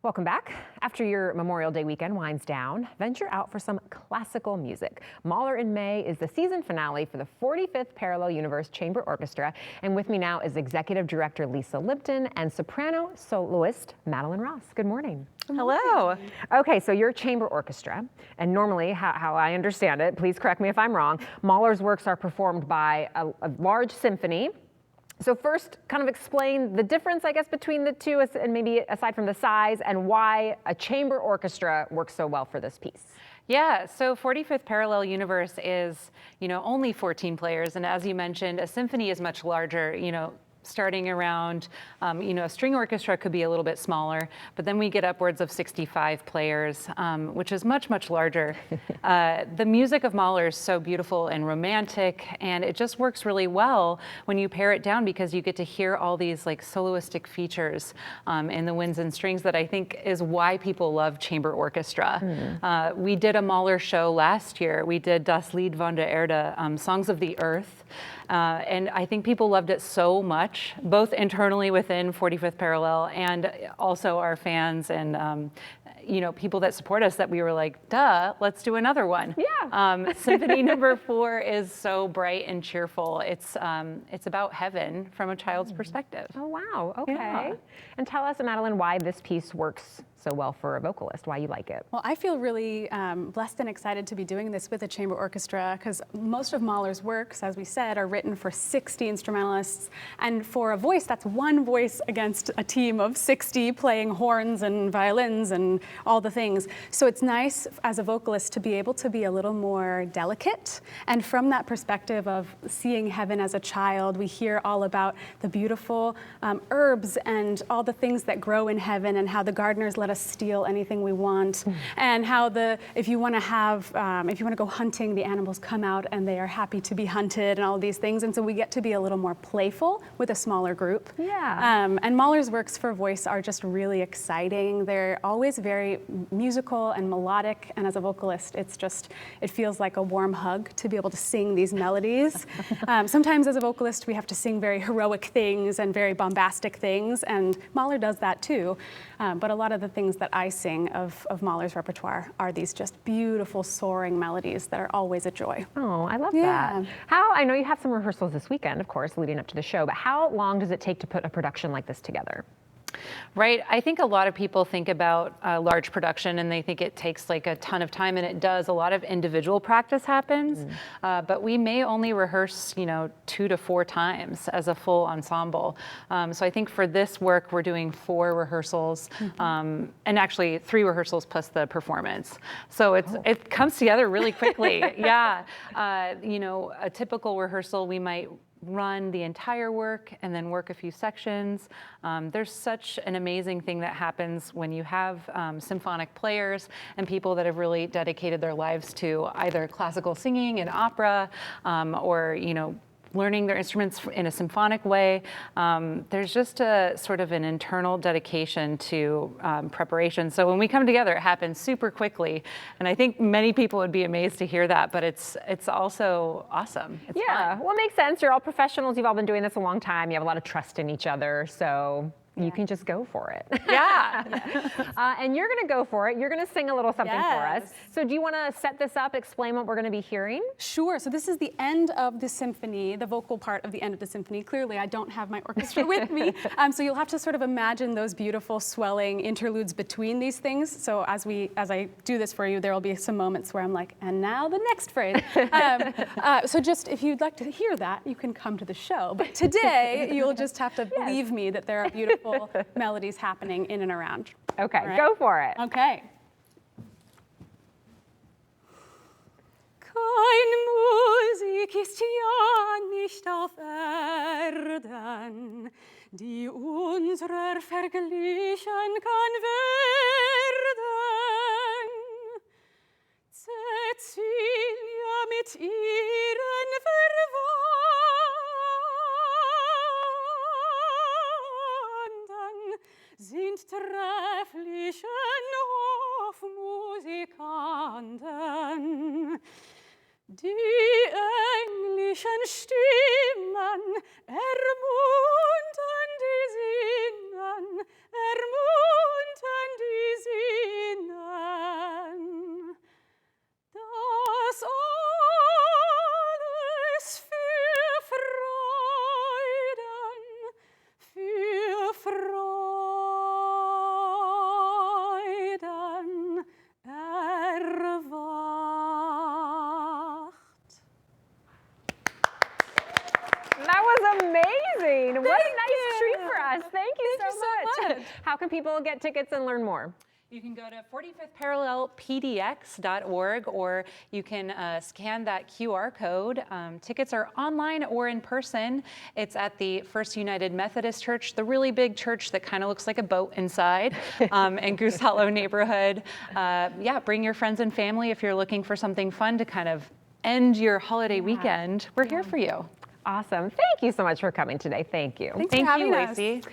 Welcome back. After your Memorial Day weekend winds down, venture out for some classical music. Mahler in May is the season finale for the 45th Parallel Universe Chamber Orchestra. And with me now is Executive Director Lisa Lipton and soprano soloist Madeline Ross. Good morning. Hello. Okay, so you're a chamber orchestra, and normally, how I understand it, please correct me if I'm wrong, Mahler's works are performed by a large symphony. So first, kind of explain the difference, I guess, between the two, and maybe aside from the size, and why a chamber orchestra works so well for this piece. Yeah, so 45th Parallel Universe is, only 14 players, and as you mentioned, a symphony is much larger, starting around, a string orchestra could be a little bit smaller, but then we get upwards of 65 players, which is much, much larger. The music of Mahler is so beautiful and romantic, and it just works really well when you pare it down because you get to hear all these like soloistic features in the winds and strings that I think is why people love chamber orchestra. We did a Mahler show last year. We did Das Lied von der Erde, Songs of the Earth. And I think people loved it so much, both internally within 45th Parallel and also our fans and people that support us, that we were like, duh, let's do another one. Yeah. Symphony number 4 is so bright and cheerful. It's about heaven from a child's perspective. Oh, wow. Okay. Yeah. And tell us, Madeline, why this piece works so well for a vocalist, why you like it. Well, I feel really blessed and excited to be doing this with a chamber orchestra because most of Mahler's works, as we said, are written for 60 instrumentalists. And for a voice, that's one voice against a team of 60 playing horns and violins and all the things. So it's nice as a vocalist to be able to be a little more delicate. And from that perspective of seeing heaven as a child, we hear all about the beautiful herbs and all the things that grow in heaven and how the gardeners let us steal anything we want, and how if you want to go hunting, the animals come out and they are happy to be hunted and all these things. And so we get to be a little more playful with a smaller group. Yeah. And Mahler's works for voice are just really exciting. They're always very musical and melodic, and as a vocalist, it feels like a warm hug to be able to sing these melodies. Sometimes as a vocalist, we have to sing very heroic things and very bombastic things, and Mahler does that too. But a lot of the things that I sing of Mahler's repertoire are these just beautiful soaring melodies that are always a joy. Oh, I love that. I know you have some rehearsals this weekend, of course, leading up to the show, but how long does it take to put a production like this together? Right. I think a lot of people think about a large production and they think it takes like a ton of time, and it does. A lot of individual practice happens, but we may only rehearse, 2 to 4 times as a full ensemble. So I think for this work, we're doing 4 rehearsals, and actually 3 rehearsals plus the performance. So it comes together really quickly. Yeah. A typical rehearsal, we might run the entire work and then work a few sections. There's such an amazing thing that happens when you have symphonic players and people that have really dedicated their lives to either classical singing and opera, or learning their instruments in a symphonic way. There's just a sort of an internal dedication to preparation. So when we come together, it happens super quickly. And I think many people would be amazed to hear that, but it's also awesome. It's fun. Well, it makes sense. You're all professionals. You've all been doing this a long time. You have a lot of trust in each other. So you can just go for it. Yeah. And you're going to go for it. You're going to sing a little something for us. Yes. So do you want to set this up, explain what we're going to be hearing? Sure. So this is the end of the symphony, the vocal part of the end of the symphony. Clearly, I don't have my orchestra with me. So you'll have to sort of imagine those beautiful swelling interludes between these things. So as I do this for you, there will be some moments where I'm like, and now the next phrase. So just if you'd like to hear that, you can come to the show. But today, you'll just have to believe me that there are beautiful melodies happening in and around. Okay, right? Go for it. Okay. Kein Musik ist ja nicht auf Erden, die unserer verglichen kann werden. Cecilia mit ihren Verwandten sind trefflichen Hofmusikanten. Die englischen Stimmen ermuntern die Sinnen, ermuntern die Thank you so much. How can people get tickets and learn more? You can go to 45thparallelpdx.org, or you can scan that QR code. Tickets are online or in person. It's at the First United Methodist Church, the really big church that kind of looks like a boat inside in Goose Hollow neighborhood. Yeah, bring your friends and family if you're looking for something fun to kind of end your holiday weekend. We're here for you. Awesome. Thank you so much for coming today. Thank you. Thanks for having us. Lacey.